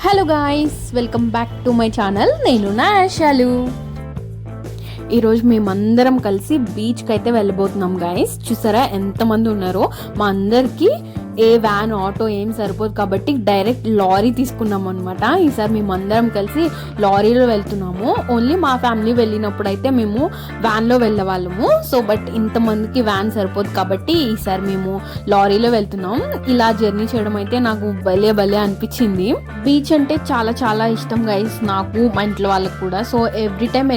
Hello guys, welcome back to my channel. నేను నా ఆశాలు. ఈరోజు మేమందరం కలిసి బీచ్కి అయితే వెళ్ళబోతున్నాం గాయ్స్. చూసారా ఎంతమంది ఉన్నారో. మా అందరికీ ఏ వ్యాన్ ఆటో ఏం సరిపోదు కాబట్టి డైరెక్ట్ లారీ తీసుకున్నాము అనమాట. ఈసారి మేమందరం కలిసి లారీలో వెళ్తున్నాము. ఓన్లీ మా ఫ్యామిలీ వెళ్ళినప్పుడు అయితే మేము వ్యాన్లో వెళ్ళేవాళ్ళము. సో బట్ ఇంతమందికి వ్యాన్ సరిపోదు కాబట్టి ఈసారి మేము లారీలో వెళ్తున్నాం. ఇలా జర్నీ చేయడం అయితే నాకు భలే అనిపించింది. బీచ్ అంటే చాలా చాలా ఇష్టం గైస్, నాకు మా ఇంట్లో వాళ్ళకు కూడా. సో ఎవ్రీ టైం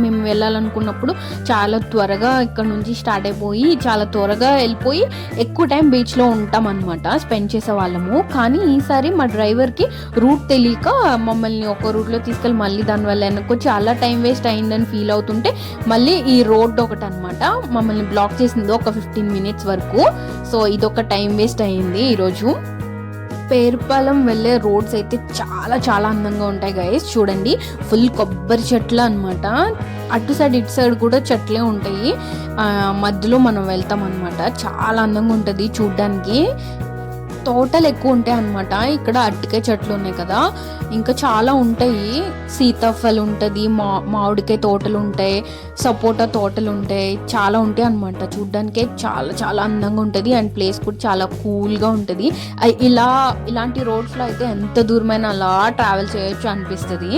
మేము వెళ్ళాలనుకున్నప్పుడు చాలా త్వరగా ఇక్కడ నుంచి స్టార్ట్ అయిపోయి చాలా త్వరగా వెళ్ళిపోయి ఎక్కువ టైం బీచ్లో ఉంటాం అనమాట, స్పెండ్ చేసే వాళ్ళము. కానీ ఈసారి మా డ్రైవర్కి రూట్ తెలియక మమ్మల్ని ఒక రూట్లో తీసుకెళ్ళి మళ్ళీ దానివల్ల వెనక్కి చాలా టైం వేస్ట్ అయిందని ఫీల్ అవుతుంటే మళ్ళీ ఈ రోడ్ ఒకటి అనమాట మమ్మల్ని బ్లాక్ చేసింది ఒక 15 minutes వరకు. సో ఇదొక టైం వేస్ట్ అయ్యింది ఈరోజు. పేరుపాలెం వెళ్ళే రోడ్స్ అయితే చాలా చాలా అందంగా ఉంటాయి గైస్. చూడండి, ఫుల్ కొబ్బరి చెట్లు అనమాట. అటు సైడ్ ఇటు సైడ్ కూడా చెట్లే ఉంటాయి. మధ్యలో మనం వెళ్తాం అనమాట. చాలా అందంగా ఉంటుంది చూడ్డానికి. తోటలు ఎక్కువ ఉంటాయి అనమాట. ఇక్కడ అరటికాయ చెట్లు ఉన్నాయి కదా, ఇంకా చాలా ఉంటాయి. సీతాఫలం ఉంటుంది, మామిడికాయ తోటలు ఉంటాయి, సపోటా తోటలు ఉంటాయి, చాలా ఉంటాయి అనమాట. చూడ్డానికి చాలా చాలా అందంగా ఉంటుంది. అండ్ ప్లేస్ కూడా చాలా కూల్గా ఉంటుంది. ఇలాంటి రోడ్స్లో అయితే ఎంత దూరమైనా అలా ట్రావెల్ చేయొచ్చు అనిపిస్తుంది.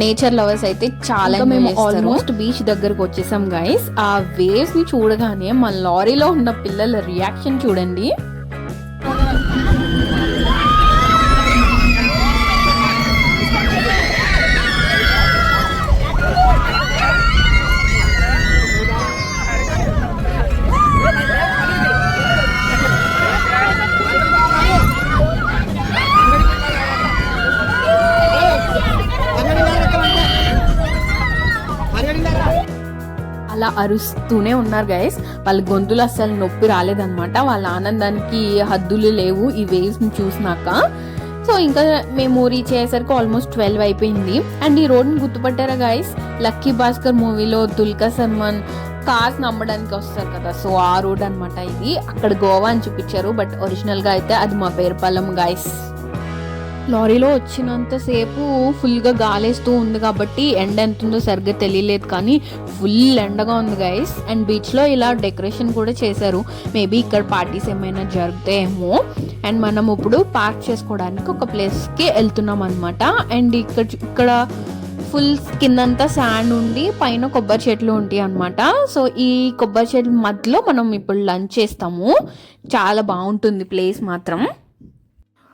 నేచర్ లవర్స్ అయితే చాలా. మేము ఆల్మోస్ట్ బీచ్ దగ్గరకు వచ్చేసాం గైస్. ఆ వేవ్స్ ని చూడగానే మా లారీలో ఉన్న పిల్లల రియాక్షన్ చూడండి. అలా అరుస్తూనే ఉన్నారు గైస్. వాళ్ళ గొంతులు అస్సలు నొప్పి రాలేదన్నమాట. వాళ్ళ ఆనందానికి హద్దులు లేవు ఈ వేవ్స్ ని చూసినాక. సో ఇంకా మేము రీచ్ అయ్యేసరికి ఆల్మోస్ట్ 12 అయిపోయింది. అండ్ ఈ రోడ్ని గుర్తుపట్టారా గైస్? లక్కీ భాస్కర్ మూవీలో దుల్కర్ సల్మాన్ కార్స్ నమ్మడానికి వస్తారు కదా, సో ఆ రోడ్ అనమాట ఇది. అక్కడ గోవా అని చూపించారు, బట్ ఒరిజినల్ గా అయితే అది మా పేరుపాలెం గైస్. లారీలో వచ్చినంతసేపు ఫుల్గా గాలేస్తూ ఉంది కాబట్టి ఎండ ఎంత ఉందో సరిగ్గా తెలియలేదు, కానీ ఫుల్ ఎండగా ఉంది గైస్. అండ్ బీచ్లో ఇలా డెకరేషన్ కూడా చేశారు. మేబీ ఇక్కడ పార్టీస్ ఏమైనా జరుగుతాయేమో. అండ్ మనం ఇప్పుడు పార్క్ చేసుకోవడానికి ఒక ప్లేస్కి వెళ్తున్నాం అనమాట. అండ్ ఇక్కడ ఫుల్ కిందంతా శాండ్ ఉండి పైన కొబ్బరి చెట్లు ఉంటాయి అనమాట. సో ఈ కొబ్బరి చెట్ల మధ్యలో మనం ఇప్పుడు లంచ్ చేస్తాము. చాలా బాగుంటుంది ప్లేస్ మాత్రం.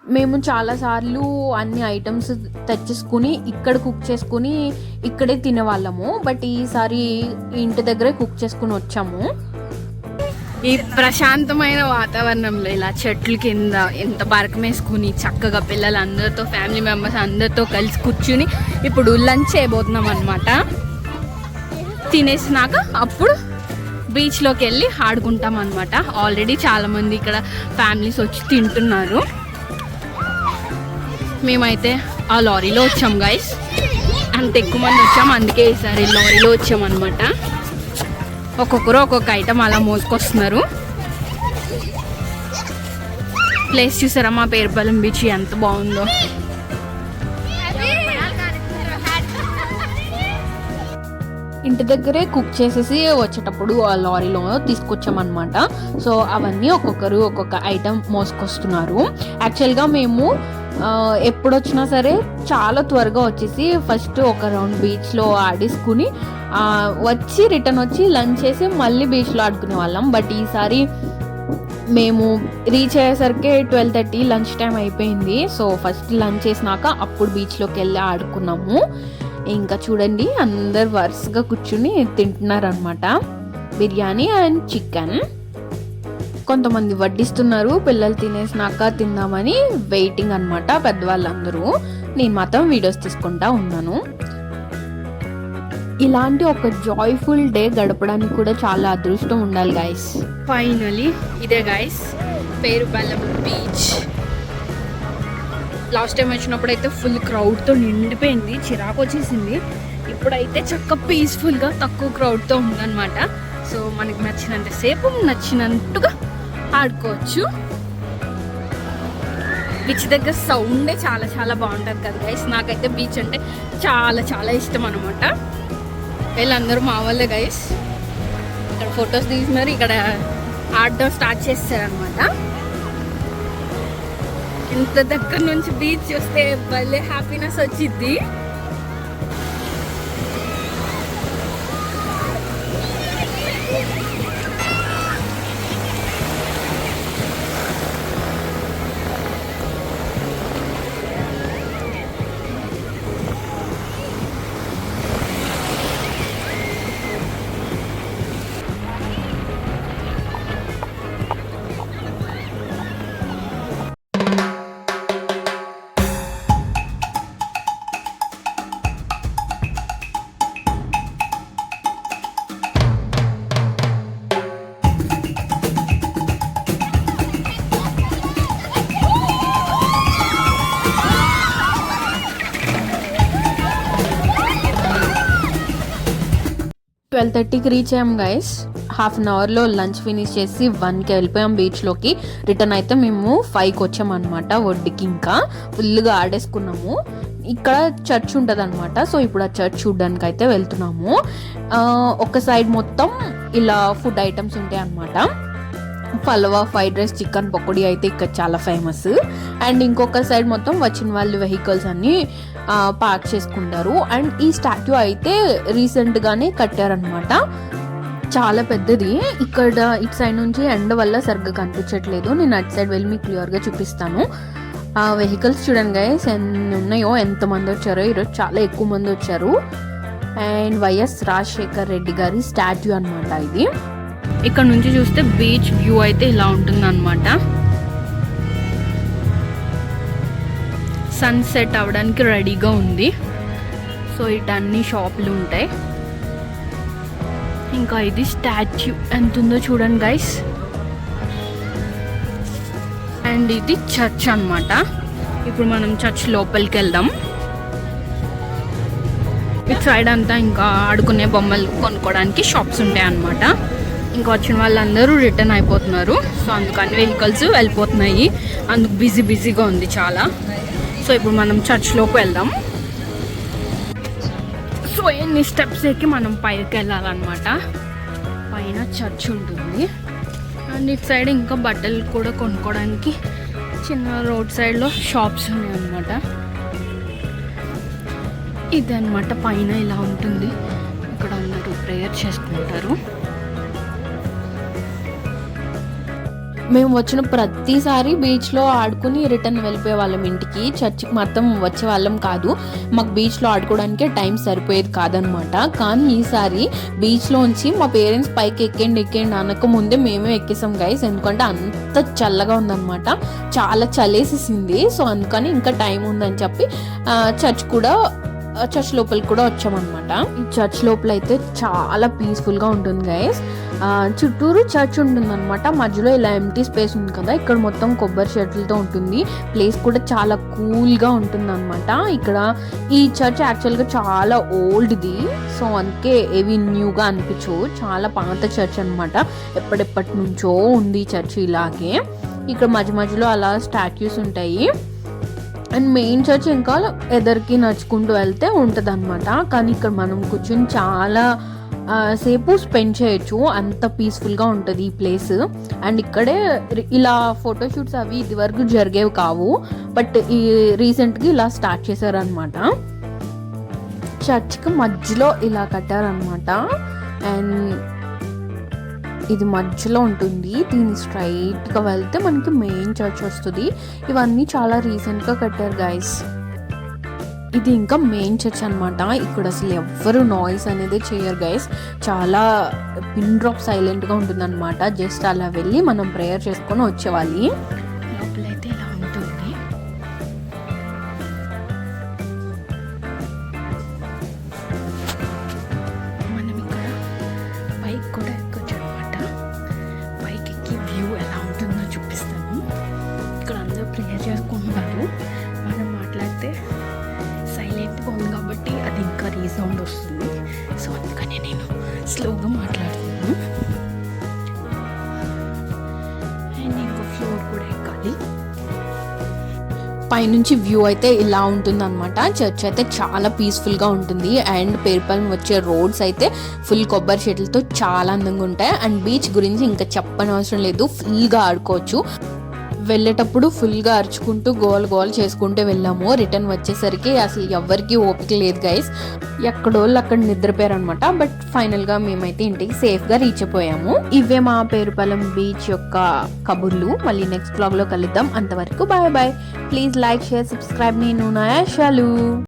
మేము చాలాసార్లు అన్ని ఐటమ్స్ తెచ్చేసుకుని ఇక్కడ కుక్ చేసుకుని ఇక్కడే తినేవాళ్ళము. బట్ ఈసారి ఇంటి దగ్గరే కుక్ చేసుకుని వచ్చాము. ఈ ప్రశాంతమైన వాతావరణంలో ఇలా చెట్ల కింద ఎంత బరకం వేసుకుని చక్కగా పిల్లలందరితో, ఫ్యామిలీ మెంబర్స్ అందరితో కలిసి కూర్చుని ఇప్పుడు లంచ్ చేయబోతున్నాం అనమాట. తినేసినాక అప్పుడు బీచ్లోకి వెళ్ళి ఆడుకుంటాం అనమాట. ఆల్రెడీ చాలామంది ఇక్కడ ఫ్యామిలీస్ వచ్చి తింటున్నారు. మేమైతే ఆ లారీలో వచ్చాం గైస్. అంత ఎక్కువ మంది వచ్చాము, అందుకే ఈసారి లారీలో వచ్చామన్నమాట. ఒక్కొక్కరు ఒక్కొక్క ఐటమ్ అలా మోసుకొస్తున్నారు. ప్లేస్ చూసారా మా పేరుపాలెం బీచ్ ఎంత బాగుందో. ఇంటి దగ్గరే కుక్ చేసేసి వచ్చేటప్పుడు ఆ లారీలో తీసుకొచ్చామన్నమాట. సో అవన్నీ ఒక్కొక్కరు ఒక్కొక్క ఐటమ్ మోసుకొస్తున్నారు. యాక్చువల్గా మేము ఎప్పుడు వచ్చినా సరే చాలా త్వరగా వచ్చేసి ఫస్ట్ ఒక రౌండ్ బీచ్లో ఆడేసుకుని వచ్చి రిటర్న్ వచ్చి లంచ్ చేసి మళ్ళీ బీచ్లో ఆడుకునే వాళ్ళం. బట్ ఈసారి మేము రీచ్ అయ్యేసరికి 12:30 లంచ్ టైం అయిపోయింది. సో ఫస్ట్ లంచ్ చేసినాక అప్పుడు బీచ్లోకి వెళ్ళి ఆడుకున్నాము. ఇంకా చూడండి, అందరు వరుసగా కూర్చుని తింటున్నారు అనమాట. Biryani and chicken. కొంతమంది వడ్డిస్తున్నారు, పిల్లలు తినేసినాక తిందామని వెయిటింగ్ అనమాట పెద్దవాళ్ళందరూ. నేను మాత్రం వీడియోస్ తీసుకుంటా ఉన్నాను. ఇలాంటి ఒక జాయ్ఫుల్ డే గడపడానికి కూడా చాలా అదృష్టం ఉండాలి గైస్. ఫైనలీ ఇదే guys Perupalem beach. Last time వచ్చినప్పుడు అయితే ఫుల్ క్రౌడ్తో నిండిపోయింది, చిరాకు వచ్చేసింది. ఇప్పుడైతే చక్కగా పీస్ఫుల్గా తక్కువ క్రౌడ్తో ఉందన్నమాట. సో మనకి నచ్చినంత సేపు నచ్చినట్టుగా ఆడుకోవచ్చు. బీచ్ దగ్గర సౌండే చాలా చాలా బాగుంటుంది కదా గైస్. నాకైతే బీచ్ అంటే చాలా చాలా ఇష్టం అనమాట. వీళ్ళందరూ మా వాళ్ళే గైస్. ఇక్కడ ఫొటోస్ తీసి మరి ఇక్కడ ఆడడం స్టార్ట్ చేస్తారనమాట. ఇంత దగ్గర నుంచి బీచ్ చూస్తే భలే హ్యాపీనెస్ వచ్చింది. ట్వెల్వ్ 30కి రీచ్ అయ్యాం గైస్. హాఫ్ అన్ అవర్లో లంచ్ ఫినిష్ చేసి 1కి వెళ్ళిపోయాం బీచ్లోకి. రిటర్న్ అయితే మేము 5కి వచ్చామన్నమాట ఒడ్డుకి. ఇంకా ఫుల్గా ఆడేసుకున్నాము. ఇక్కడ చర్చ్ ఉంటుంది అనమాట. సో ఇప్పుడు ఆ చర్చ్ చూడడానికి అయితే వెళ్తున్నాము. ఒక సైడ్ మొత్తం ఇలా ఫుడ్ ఐటమ్స్ ఉంటాయి అన్నమాట. పలవా, ఫ్రైడ్ రైస్, చికెన్ పకోడీ అయితే ఇక్కడ చాలా ఫేమస్. అండ్ ఇంకొక సైడ్ మొత్తం వచ్చిన వాళ్ళు వెహికల్స్ అన్ని పార్క్ చేసుకుంటారు. అండ్ ఈ స్టాట్యూ అయితే రీసెంట్గానే కట్టారనమాట. చాలా పెద్దది. ఇక్కడ ఇటు సైడ్ నుంచి ఎండ వల్ల సరిగ్గా కనిపించట్లేదు. నేను అటు సైడ్ వెళ్ళి మీకు క్లియర్గా చూపిస్తాను. ఆ వెహికల్స్ చూడండి గైస్ ఎన్ని ఉన్నాయో, ఎంతమంది వచ్చారో. ఈరోజు చాలా ఎక్కువ మంది వచ్చారు. అండ్ వైఎస్ రాజశేఖర్ రెడ్డి గారి స్టాట్యూ అనమాట ఇది. ఇక్కడ నుంచి చూస్తే బీచ్ వ్యూ అయితే ఇలా ఉంటుంది అనమాట. సన్సెట్ అవడానికి రెడీగా ఉంది. సో ఇటు అన్ని షాపులు ఉంటాయి. ఇంకా ఇది స్టాచ్యూ ఎంత ఉందో చూడండి గైస్. అండ్ ఇది చర్చ్ అన్నమాట. ఇప్పుడు మనం చర్చ్ లోపలికి వెళ్దాం. ఇటు సైడ్ అంతా ఇంకా ఆడుకునే బొమ్మలు కొనుక్కోవడానికి షాప్స్ ఉంటాయి అన్నమాట. ఇంకా వచ్చిన వాళ్ళందరూ రిటర్న్ అయిపోతున్నారు. సో అందుకని వెహికల్స్ వెళ్ళిపోతున్నాయి. అందుకు బిజీగా ఉంది చాలా. సో ఇప్పుడు మనం చర్చ్లోకి వెళ్దాం. సో ఎన్ని స్టెప్స్ ఎక్కి మనం పైకి వెళ్ళాలన్నమాట. పైన చర్చ్ ఉంటుంది. అండ్ ఇటు సైడ్ ఇంకా బట్టలు కూడా కొనుక్కోవడానికి చిన్న రోడ్ సైడ్లో షాప్స్ ఉన్నాయి అన్నమాట. ఇదన్నమాట పైన ఇలా ఉంటుంది. ఇక్కడ అందరూ ప్రేయర్ చేసుకుంటారు. మేము వచ్చిన ప్రతిసారి బీచ్లో ఆడుకుని రిటర్న్ వెళ్ళిపోయే వాళ్ళం ఇంటికి. చర్చికి మాత్రం వచ్చే వాళ్ళం కాదు. మాకు బీచ్లో ఆడుకోవడానికి టైం సరిపోయేది కాదనమాట. కానీ ఈసారి బీచ్లోంచి మా పేరెంట్స్ పైకి ఎక్కండి అనక ముందే మేమే ఎక్కేసాం గైస్. ఎందుకంటే అంత చల్లగా ఉందన్నమాట. చాలా చలేసేసింది. సో అందుకని ఇంకా టైం ఉందని చెప్పి చర్చ్ లోపలికి కూడా వచ్చామన్నమాట. ఈ చర్చ్ లోపల అయితే చాలా పీస్ఫుల్గా ఉంటుంది గైస్. చుట్టూరు చర్చ్ ఉంటుంది అనమాట. మధ్యలో ఇలా ఎంటీ స్పేస్ ఉంది కదా, ఇక్కడ మొత్తం కొబ్బరి చెట్లతో ఉంటుంది. ప్లేస్ కూడా చాలా కూల్గా ఉంటుంది అనమాట. ఇక్కడ ఈ చర్చ్ యాక్చువల్గా చాలా ఓల్డ్ది. సో అందుకే ఏవి న్యూగా అనిపించవు. చాలా పాత చర్చ్ అనమాట. ఎప్పటి నుంచో ఉంది చర్చ్ ఇలాగే. ఇక్కడ మధ్యలో అలా స్టాట్యూస్ ఉంటాయి. అండ్ మెయిన్ చర్చ్ ఇంకా ఎదరికి నడుచుకుంటూ వెళ్తే ఉంటుంది అనమాట. కానీ ఇక్కడ మనం కూర్చొని చాలా సేపు స్పెండ్ చేయొచ్చు. అంత పీస్ఫుల్గా ఉంటుంది ఈ ప్లేస్. అండ్ ఇక్కడే ఇలా ఫోటోషూట్స్ అవి ఇది వరకు జరిగేవి కావు. బట్ ఈ రీసెంట్గా ఇలా స్టార్ట్ చేశారనమాట. చర్చ్కి మధ్యలో ఇలా కట్టారనమాట. అండ్ ఇది మధ్యలో ఉంటుంది. దీన్ని స్ట్రైట్గా వెళ్తే మనకి మెయిన్ చర్చ్ వస్తుంది. ఇవన్నీ చాలా రీసెంట్గా కట్టారు గైస్. ఇది ఇంకా మెయిన్ చర్చ్ అనమాట. ఇక్కడ అసలు ఎవ్వరు నాయిస్ అనేది చేయరు గైస్. చాలా పిన్ డ్రాప్ సైలెంట్గా ఉంటుంది అనమాట. జస్ట్ అలా వెళ్ళి మనం ప్రేయర్ చేసుకొని వచ్చేవాలి. లోపలైతే ఇలా ఉంటుంది. మనం ఇక్కడ పైకి కూడా ఎక్కొచ్చు అనమాట. పైకి ఎక్కి వ్యూ ఎలా ఉంటుందో చూపిస్తాము. ఇక్కడ అందరూ ప్రేయర్ చేసుకుంటున్నారు. మనం మాట్లాడితే సైలెంట్గా ఉంది కాబట్టి అది ఇంకా రీసౌండ్ వస్తుంది. సో అందుకని నేను స్లోగా మాట్లాడుతున్నాను. అండ్ ఇంకో ఫ్లోర్ కూడా ఎక్కాలి. పైనుంచి వ్యూ అయితే ఇలా ఉంటుంది అనమాట. చర్చ్ అయితే చాలా పీస్ఫుల్ గా ఉంటుంది అండ్ పేరుపాలెం వచ్చే రోడ్స్ అయితే ఫుల్ కొబ్బరి చెట్లతో చాలా అందంగా ఉంటాయి. అండ్ బీచ్ గురించి ఇంకా చెప్పనవసరం లేదు, ఫుల్ గా ఆడుకోవచ్చు. వెళ్ళేటప్పుడు ఫుల్గా అరుచుకుంటూ గోల్ చేసుకుంటూ వెళ్ళాము. రిటర్న్ వచ్చేసరికి అసలు ఎవరికి ఓపిక లేదు గైస్, ఎక్కడోళ్ళు అక్కడ నిద్రపోయారు అనమాట. బట్ ఫైనల్గా మేమైతే ఇంటికి సేఫ్గా రీచ్ అయిపోయాము. ఇవే మా పేరుపాలెం బీచ్ యొక్క కబుర్లు. మళ్ళీ నెక్స్ట్ బ్లాగ్లో కలుద్దాం. అంతవరకు bye bye. Please like, share, subscribe. నేను నా యాషాలు.